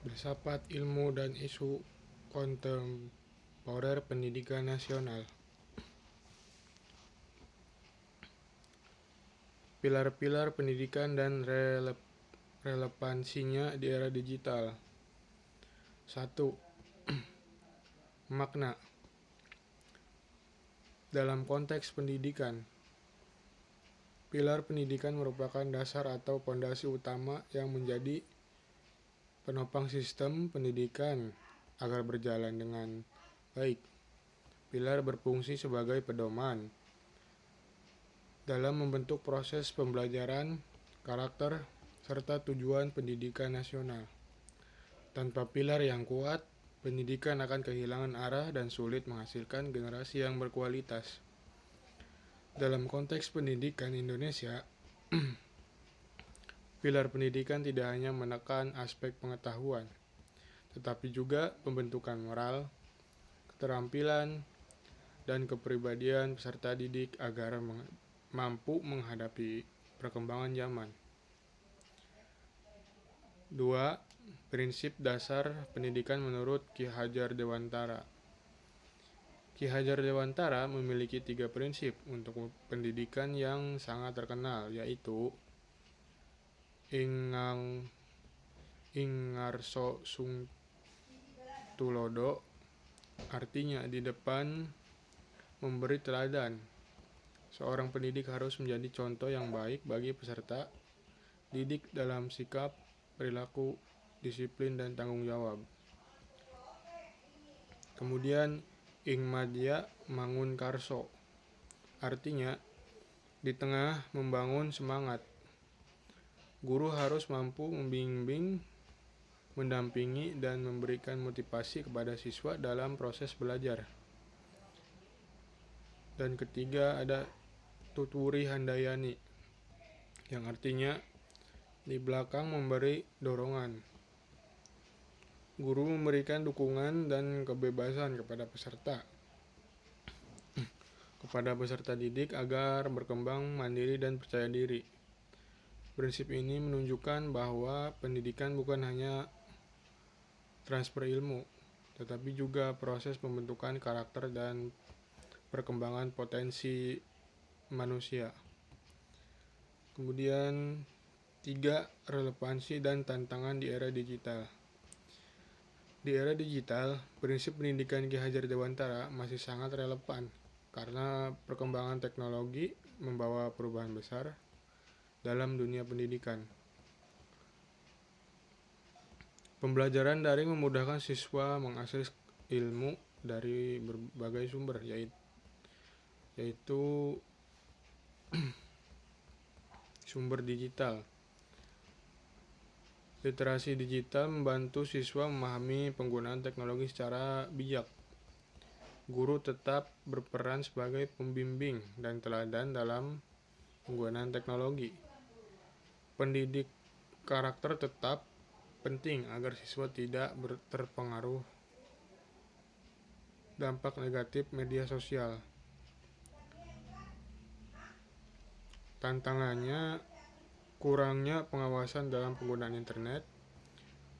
Filsafat ilmu dan isu kontemporer pendidikan nasional. Pilar-pilar pendidikan dan relevansinya di era digital. 1. Makna. Dalam konteks pendidikan, pilar pendidikan merupakan dasar atau fondasi utama yang menjadi penopang sistem pendidikan agar berjalan dengan baik. Pilar berfungsi sebagai pedoman dalam membentuk proses pembelajaran, karakter, serta tujuan pendidikan nasional. Tanpa pilar yang kuat, pendidikan akan kehilangan arah dan sulit menghasilkan generasi yang berkualitas. Dalam konteks pendidikan Indonesia, pilar pendidikan tidak hanya menekan aspek pengetahuan, tetapi juga pembentukan moral, keterampilan, dan kepribadian peserta didik agar mampu menghadapi perkembangan zaman. 2. Prinsip dasar pendidikan menurut Ki Hajar Dewantara. Ki Hajar Dewantara memiliki 3 prinsip untuk pendidikan yang sangat terkenal, yaitu Ingarso Sung Tulodo, artinya di depan memberi teladan. Seorang pendidik harus menjadi contoh yang baik bagi peserta didik dalam sikap, perilaku, disiplin, dan tanggung jawab. Kemudian Ingmadya Mangun Karso, artinya di tengah membangun semangat. Guru harus mampu membimbing, mendampingi, dan memberikan motivasi kepada siswa dalam proses belajar. Dan ketiga ada Tuturi Handayani, yang artinya di belakang memberi dorongan. Guru memberikan dukungan dan kebebasan kepada peserta didik agar berkembang mandiri dan percaya diri. Prinsip ini menunjukkan bahwa pendidikan bukan hanya transfer ilmu, tetapi juga proses pembentukan karakter dan perkembangan potensi manusia. Kemudian 3. Relevansi dan tantangan di era digital. Di era digital, prinsip pendidikan Ki Hajar Dewantara masih sangat relevan karena perkembangan teknologi membawa perubahan besar dalam dunia pendidikan. Pembelajaran daring memudahkan siswa mengakses ilmu dari berbagai sumber, yaitu sumber digital. Literasi digital membantu siswa memahami penggunaan teknologi secara bijak. Guru tetap berperan sebagai pembimbing dan teladan dalam penggunaan teknologi. Pendidik karakter tetap penting agar siswa tidak terpengaruh dampak negatif media sosial. Tantangannya kurangnya pengawasan dalam penggunaan internet,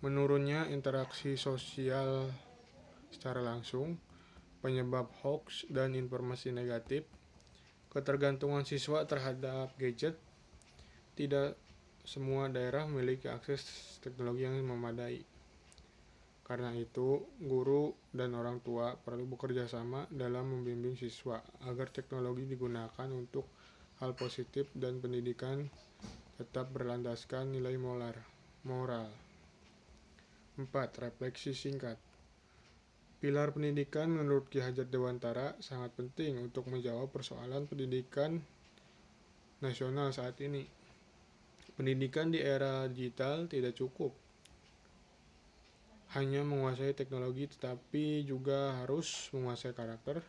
menurunnya interaksi sosial secara langsung, penyebab hoax dan informasi negatif, ketergantungan siswa terhadap gadget. Tidak semua daerah memiliki akses teknologi yang memadai. Karena itu, guru dan orang tua perlu bekerja sama dalam membimbing siswa agar teknologi digunakan untuk hal positif dan pendidikan tetap berlandaskan nilai moral. 4. Refleksi singkat. Pilar pendidikan menurut Ki Hajar Dewantara sangat penting untuk menjawab persoalan pendidikan nasional saat ini. Pendidikan di era digital tidak cukup hanya menguasai teknologi, tetapi juga harus menguasai karakter,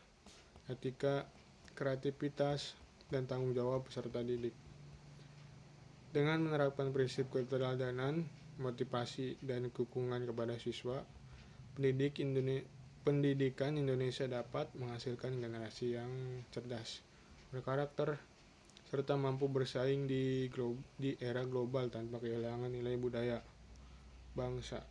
etika, kreativitas, dan tanggung jawab peserta didik. Dengan menerapkan prinsip keteladanan, motivasi, dan dukungan kepada siswa, pendidikan Indonesia dapat menghasilkan generasi yang cerdas, berkarakter, serta mampu bersaing di era global tanpa kehilangan nilai budaya bangsa.